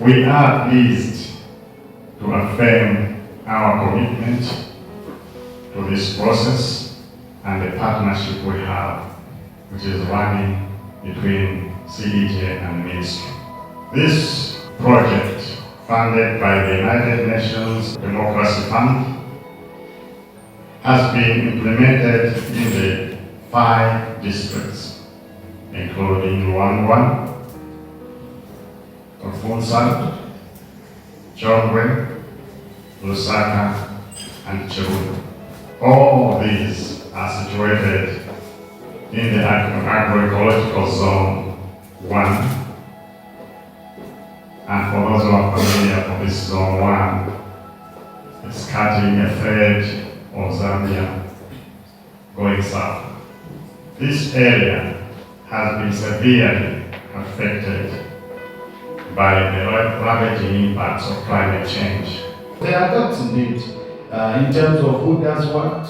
We are pleased to affirm our commitment to this process and the partnership we have, which is running between CDJ and Ministry. This project, funded by the United Nations Democracy Fund, has been implemented in the 5 districts, including Luangwa, Kofunsan, Chongwe, Lusaka, and Chongwe. All of these are situated in the agroecological zone 1. And for those who are familiar with this zone 1, it's cutting a thread of Zambia going south. This area has been severely affected by the ravaging impacts of climate change. There are gaps indeed in terms of who does what,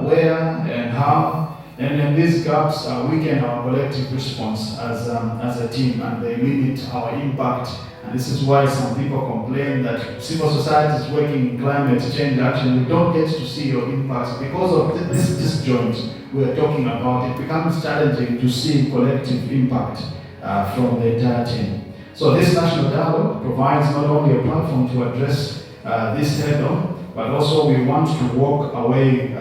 where and how, and in these gaps weaken our collective response as a team, and they limit our impact. And this is why some people complain that civil society is working in climate change action. We don't get to see your impacts because of this disjoint we're talking about. It becomes challenging to see collective impact from the entire team. So this national dialogue provides not only a platform to address this head-on, but also we want to walk away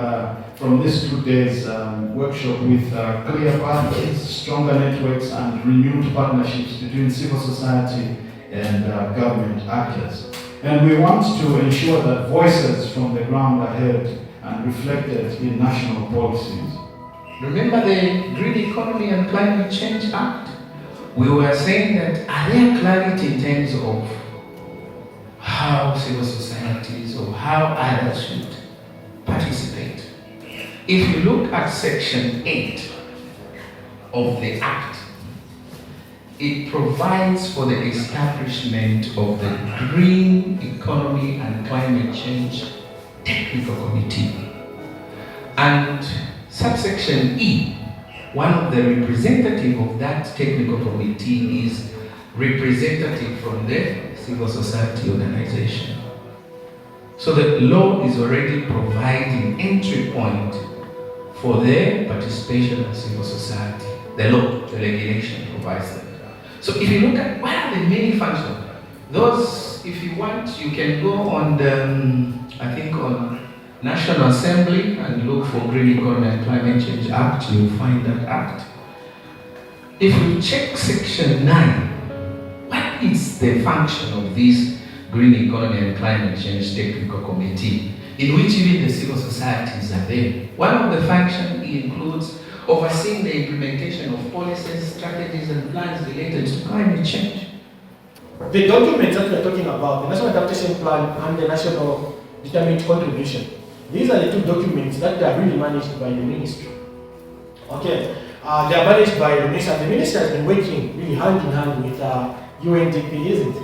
from this 2 days workshop with clear pathways, stronger networks, and renewed partnerships between civil society and government actors. And we want to ensure that voices from the ground are heard and reflected in national policies. Remember the Green Economy and Climate Change Act? We were saying that are there clarity in terms of how civil societies or how others should participate? If you look at Section 8 of the Act, it provides for the establishment of the Green Economy and Climate Change Technical Committee. And subsection E, one of the representative of that technical committee is representative from the civil society organization. So the law is already providing entry point for their participation in civil society. The law, the regulation provides that. So if you look at what are the many functions, those, if you want, you can go on the, I think on National Assembly and look for Green Economy and Climate Change Act, you'll find that act. If you check Section 9, what is the function of this Green Economy and Climate Change Technical Committee, in which even the civil societies are there? One of the functions includes overseeing the implementation of policies, strategies, and plans related to climate change. The documents that we are talking about, the National Adaptation Plan and the National Determined Contribution, these are the 2 documents that are really managed by the ministry. Okay, they are managed by the ministry, and the ministry has been working really hand in hand with UNDP, isn't it?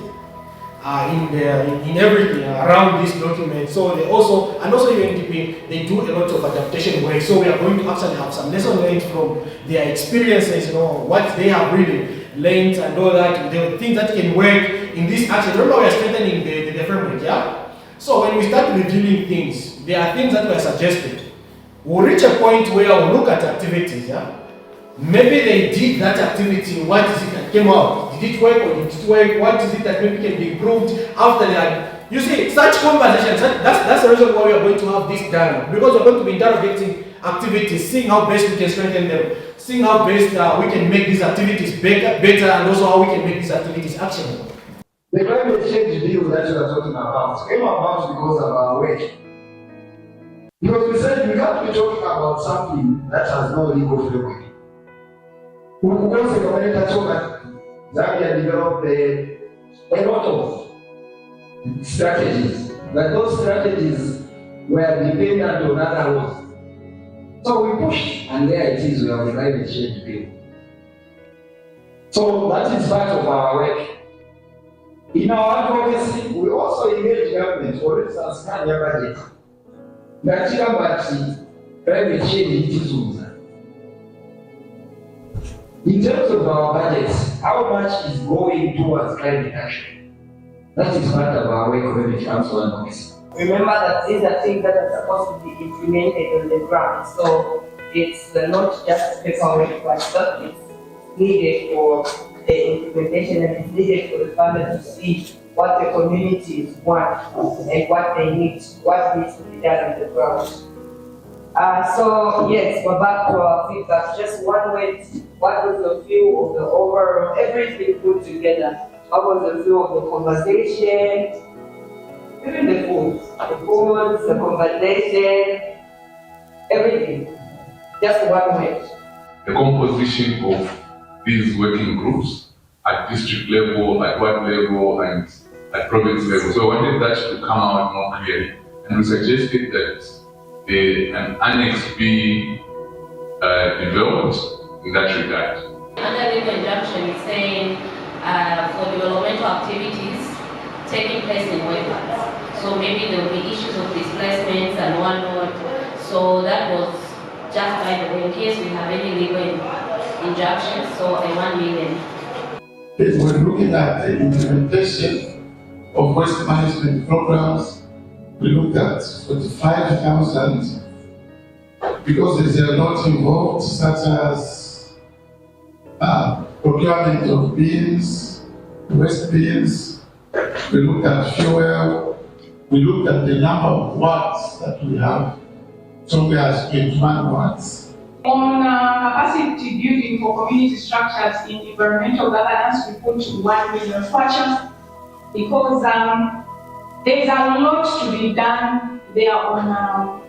In everything around this document. So they also, and also UNDP, they do a lot of adaptation work. So we are going to actually have some lessons learned from their experiences, you know, what they have really learned and all that, the things that can work in this action. Remember, we are strengthening the framework, yeah? So when we start reviewing things, there are things that were suggested. We'll reach a point where we'll look at activities, yeah? Maybe they did that activity, what is it that came out? Did it work or did it work? What is it that maybe can be improved after that? You see, such conversations, that's the reason why we are going to have this dialogue, because we're going to be interrogating activities, seeing how best we can strengthen them, seeing how best we can make these activities better, and also how we can make these activities actionable. The climate change bill that you are talking about came about because of our work. Because we said we can't be talking about something that has no legal framework. Because the community told us Zambia developed a lot of strategies, but those strategies were dependent on other laws. So we pushed, and there it is, we have a climate change bill. So that is part of our work. In our advocacy, we also engage government, for instance, Kenya budget. Nachika bati climate change issues. In terms of our budgets, how much is going towards climate action? That is part of our work when it comes to advocacy. Remember that these are things that are supposed to be implemented on the ground. So it's not just paperwork, but that is needed for the implementation, and it's needed for the farmers to see what the communities want and what they need, what needs to be done on the ground. So yes, we're back to our feedback. Just one word, what was the view of the overall, everything put together? What was the view of the conversation? Even the foods, the conversation, everything. Just one word. The composition of these working groups at district level, at ward level, and at province level. So I wanted that to come out more clearly. And we suggested that an annex be developed in that regard. Under the conjunction, it's saying for developmental activities taking place in wetlands. So maybe there will be issues of displacements and whatnot. So that was just by the way, in case we have any legal injunctions, so a 1 million. We're looking at the implementation of waste management programs. We looked at 45,000 because there's a lot involved, such as procurement of bins, waste bins. We looked at fuel. We looked at the number of wards that we have. Chongwe has 21 wards. On capacity building for community structures in environmental governance, we put 1 million kwacha because there's a lot to be done there on.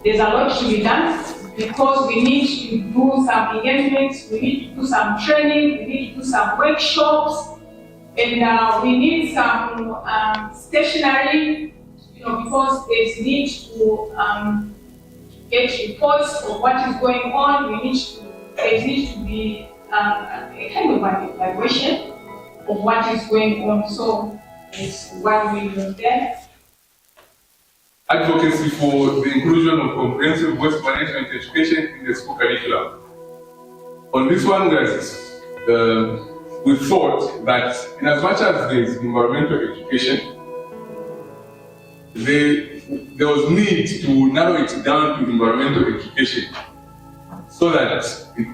There's a lot to be done because we need to do some engagements, we need to do some training, we need to do some workshops, and we need some stationery, because there's need to get reports of what is going on. There needs to be a kind of an evaluation of what is going on. So it's 1 million there. Advocacy for the inclusion of comprehensive waste management education in the school curriculum. On this one, guys, we thought that in as much as there is environmental education, there was need to narrow it down to environmental education, so that in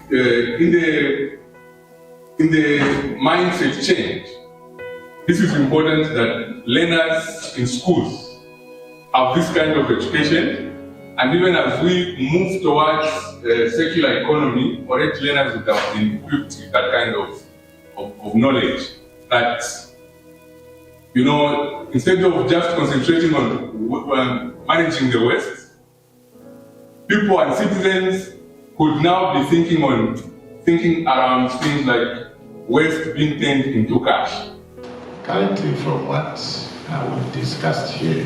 the mindset change, this is important that learners in schools have this kind of education, and even as we move towards circular economy, already learners would have been equipped with that kind of knowledge that, instead of just concentrating on managing the waste, people and citizens could now be thinking around things like waste being turned into cash. Currently, from what we've discussed here,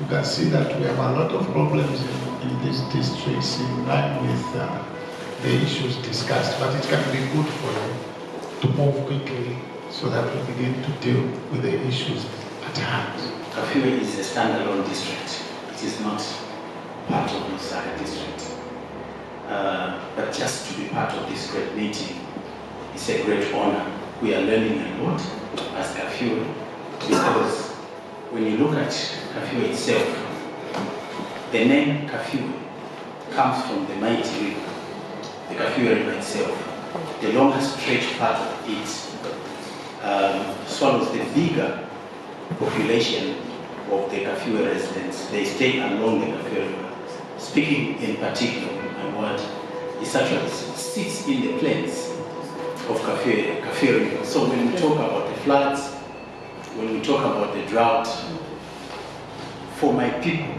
you can see that we have a lot of problems in these districts in line with the issues discussed, but it can be good for you to move quickly so that we begin to deal with the issues at hand. Kafue is a standalone district. It is not part of Lusaka district. But just to be part of this great meeting is a great honor. We are learning a lot as Kafue, because when you look at Kafue itself, the name Kafue comes from the mighty river, the Kafue River itself. The longest stretch part of it swallows the bigger population of the Kafue residents. They stay along the Kafue River. Speaking in particular, my word, it actually sits in the plains of Kafue River. So when we talk about the floods, when we talk about the drought, for my people,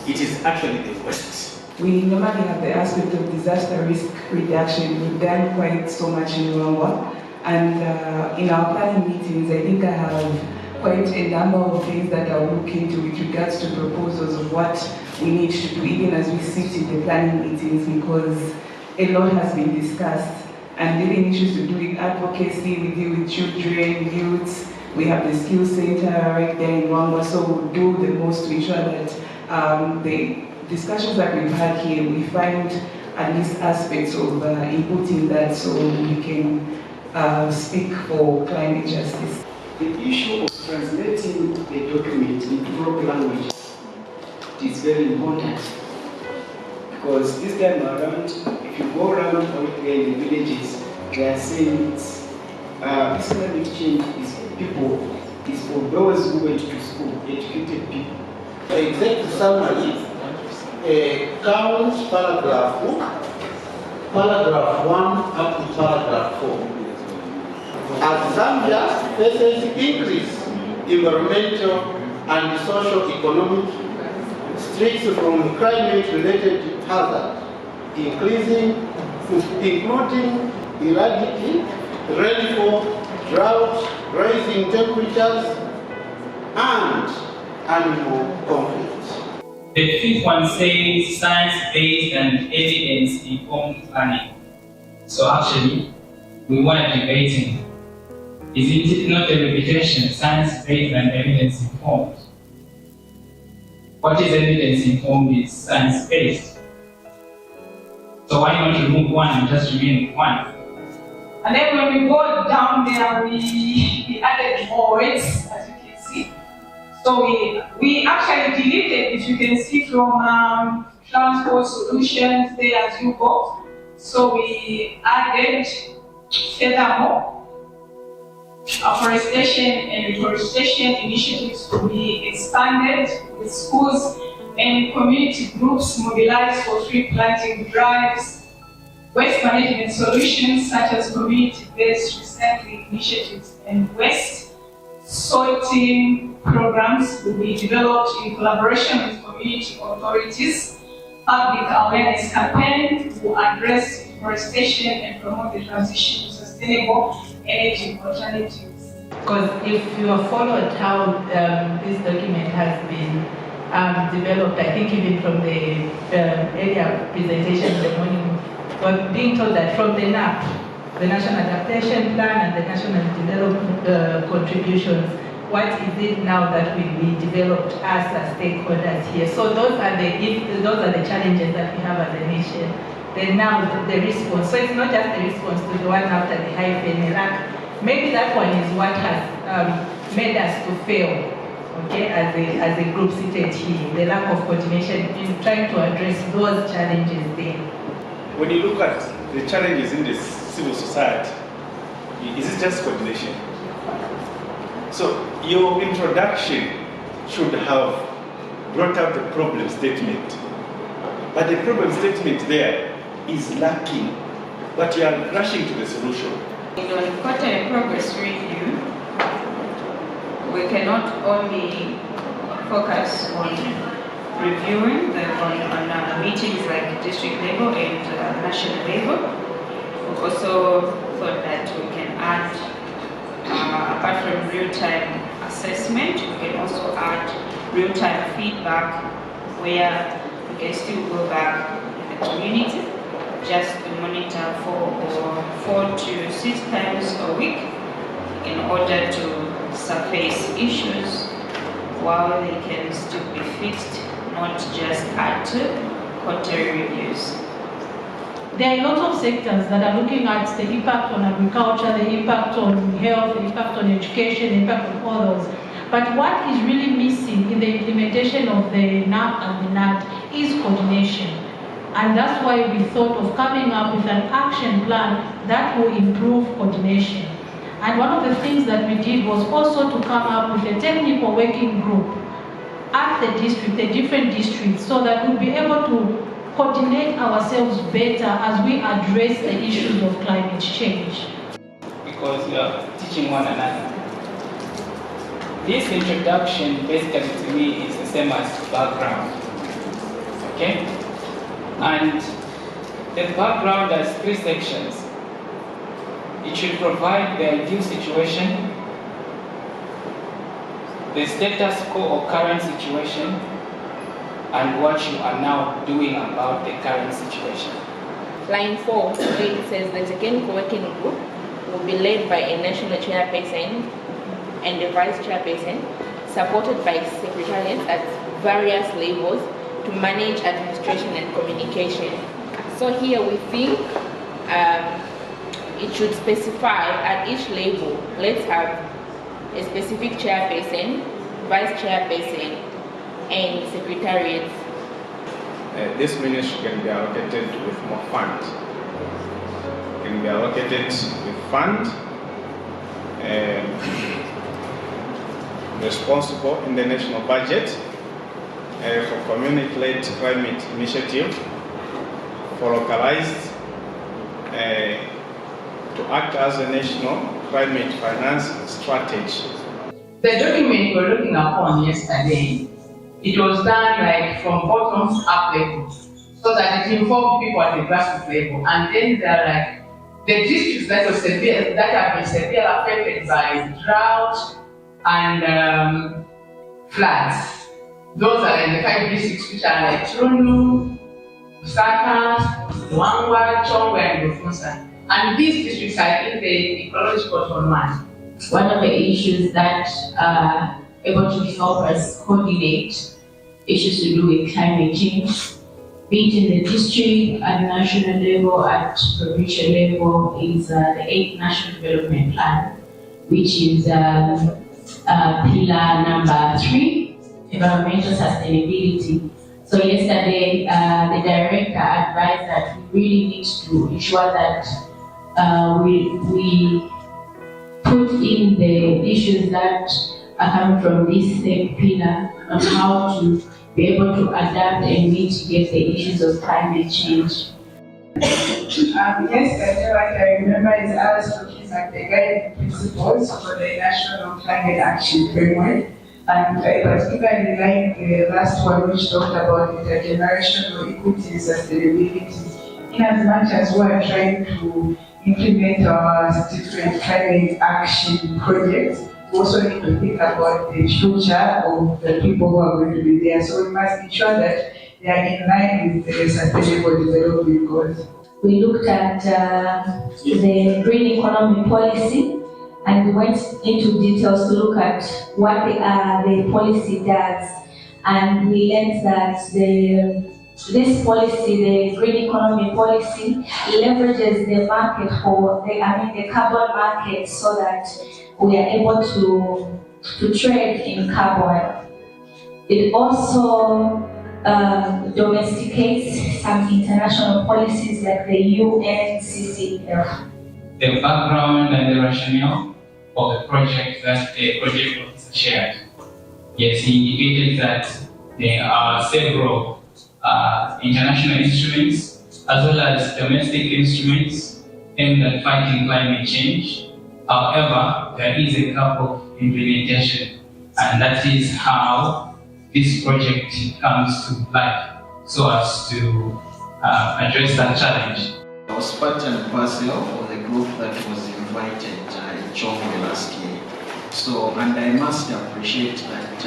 it is actually the West. We normally have the aspect of disaster risk reduction. We've done quite so much in Rwanda, and in our planning meetings, I think I have quite a number of things that I will look into with regards to proposals of what we need to do, even as we sit in the planning meetings, because a lot has been discussed. And even issues to do with advocacy, we deal with children, youths. We have the skills center right there in Rwanda, so we'll do the most to ensure that the discussions that we've had here, we find at least aspects of inputting that so we can speak for climate justice. the issue of translating the document into local languages is very important. Because this time around, if you go around out there in the villages, they are saying this climate change is for those who went to school, educated people. The exact summary counts paragraph 1 up to paragraph 4. As Zambia faces increased environmental and social-economic threats from climate-related hazards, including erratic rainfall, drought, rising temperatures, and animal conflict. The fifth one says science-based and evidence-informed planning. So actually, we were debating, is it not a repetition, science-based and evidence-informed? What is evidence-informed is science-based. So why not remove one and just remain with one? And then when we go down there, we added more words, as you can see. So we actually deleted, if you can see from transport solutions there as you go. So we added furthermore, afforestation and reforestation initiatives to be expanded with schools and community groups mobilized for tree planting drives. Waste management solutions such as community-based recycling initiatives and waste sorting programs will be developed in collaboration with community authorities. Public awareness campaign will address deforestation and promote the transition to sustainable energy alternatives. Because if you have followed how this document has been developed, I think even from the earlier presentation in the morning, we're being told that from the NAP, the National Adaptation Plan and the National Development Contributions, what is it now that will be developed as stakeholders here? So those are the challenges that we have as a nation. Then now the response. So it's not just the response to the one after the hyphen. Maybe that one is what has made us to fail, okay, as a group seated here. The lack of coordination in trying to address those challenges there. When you look at the challenges in this civil society, is it just coordination? So your introduction should have brought out the problem statement. But the problem statement there is lacking, but you are rushing to the solution. In the quarterly progress review, we cannot only focus on reviewing on meetings like district level and national level. We also thought that we can add, apart from real-time assessment, we can also add real-time feedback where we can still go back in the community just to monitor for 4 to 6 times a week in order to surface issues while they can still be fixed, not just at quarterly reviews. There are lots of sectors that are looking at the impact on agriculture, the impact on health, the impact on education, the impact on all those. But what is really missing in the implementation of the NAP and the NAD is coordination. And that's why we thought of coming up with an action plan that will improve coordination. And one of the things that we did was also to come up with a technical working group at the district, the different districts, so that we'll be able to coordinate ourselves better as we address the issues of climate change. Because we are teaching one another. This introduction basically to me is the same as background. Okay? And the background has 3 sections. It should provide the ideal situation, the status quo or current situation, and what you are now doing about the current situation. Line 4, it says the technical working group will be led by a national chairperson and a vice chairperson, supported by secretariats at various levels to manage administration and communication. So here we think it should specify at each level, let's have a specific chairperson, vice chairperson, and secretariat. This ministry can be allocated with more funds. Can be allocated with funds responsible in the national budget for community-led climate initiative, for localized to act as a national climate finance strategy. The document we're looking upon yesterday, it was done like from bottom up level, so that it involved people at the grassroots level. And then there are like the districts that have been severely affected by drought and floods. Those are in the 5 districts which are like Chongwe, Lusaka, Luangwa, Chongwe, and Bufunsa. And these districts are in the ecological format. One of the issues that are able to help us coordinate issues to do with climate change, be it in the district, at national level, at provincial level, is the 8th National Development Plan, which is pillar number 3, environmental sustainability. So yesterday, the director advised that we really need to ensure that we put in the issues that are coming from this same pillar on how to be able to adapt and mitigate the issues of climate change. Yesterday, what I remember is I was looking at the guiding principles for the National Climate Action Framework, and I particularly like the last one, which talked about intergenerational equity and sustainability. In as much as we are trying to implement our different climate action projects, we also need to think about the future of the people who are going to be there. So we must ensure that they are in line with the sustainable development goals. We looked at the green economy policy, and we went into details to look at what the policy does. And we learned that this policy, the green economy policy, leverages the market the carbon market, so that we are able to trade in carbon. It also domesticates some international policies like the UNCCF. The background and the rationale of the project that the project officer shared. Yes, he indicated that there are several international instruments as well as domestic instruments aimed at fighting climate change. However, there is a gap of implementation, and that is how this project comes to life, so as to address that challenge. I was part and parcel of the group that was invited in Chongwe last year. So, and I must appreciate that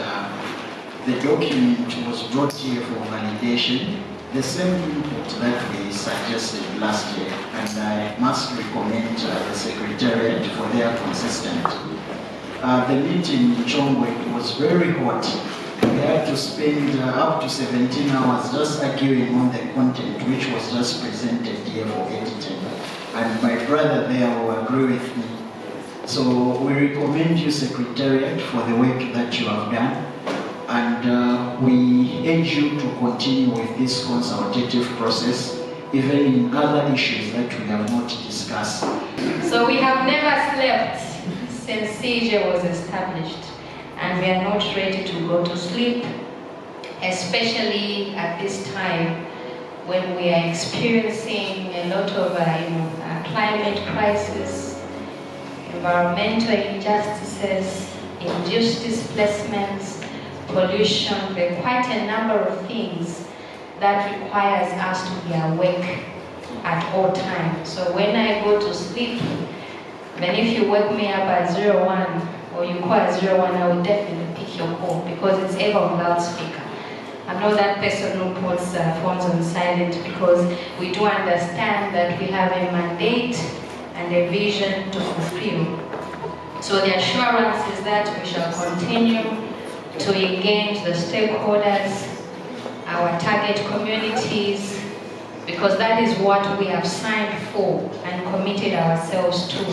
the document was brought here for validation, the same input that we suggested last year, and I must recommend the Secretariat for their consistency. The meeting in Chongwe was very hot. We had to spend up to 17 hours just arguing on the content which was just presented here for editing. And my brother there will agree with me. So we recommend you, Secretariat, for the work that you have done. And we urge you to continue with this consultative process, even in other issues that we have not discussed. So we have never slept since CJ was established, and we are not ready to go to sleep, especially at this time when we are experiencing a lot of climate crisis, environmental injustices, induced displacements, pollution. There are quite a number of things that requires us to be awake at all times. So when I go to sleep, even if you wake me up at 01 or you call at 01, I will definitely pick your call because it's ever on loudspeaker. I'm not that person who puts phones on silent, because we do understand that we have a mandate and a vision to fulfill. So the assurance is that we shall continue to engage the stakeholders, our target communities, because that is what we have signed for and committed ourselves to.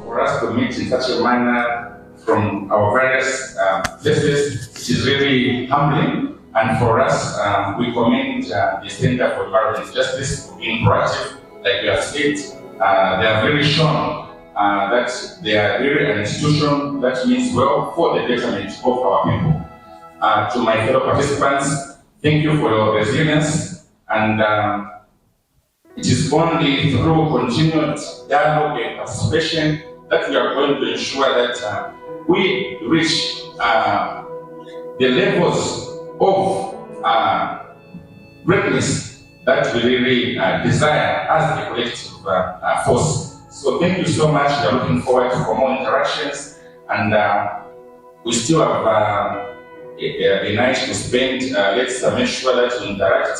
For us to meet in such a manner from our various places. It is really humbling, and for us, we commend the Center for Environment Justice for being proactive, like we have said. They have really shown that they are really an institution that means well for the betterment of our people. To my fellow participants, thank you for your resilience, and it is only through continued dialogue and participation that we are going to ensure that we reach the levels of greatness that we really desire as a collective force. So thank you so much. We are looking forward for more interactions, and we still have a night to spend. Let's make sure that we interact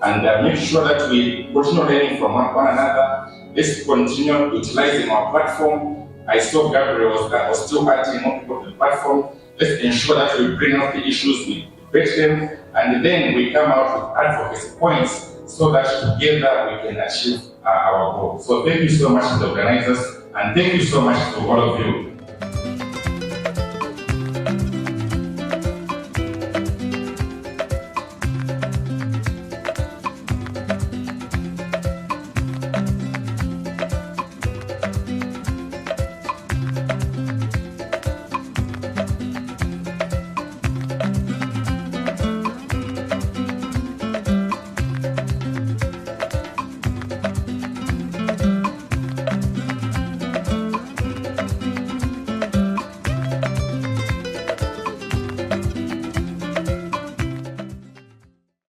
and make sure that we continue learning from one another. Let's continue utilizing our platform. I saw Gabriel was still adding more people to the platform. Let's ensure that we bring out the issues, we debate them, and then we come out with advocacy points so that together we can achieve our goal. So thank you so much to the organizers, and thank you so much to all of you.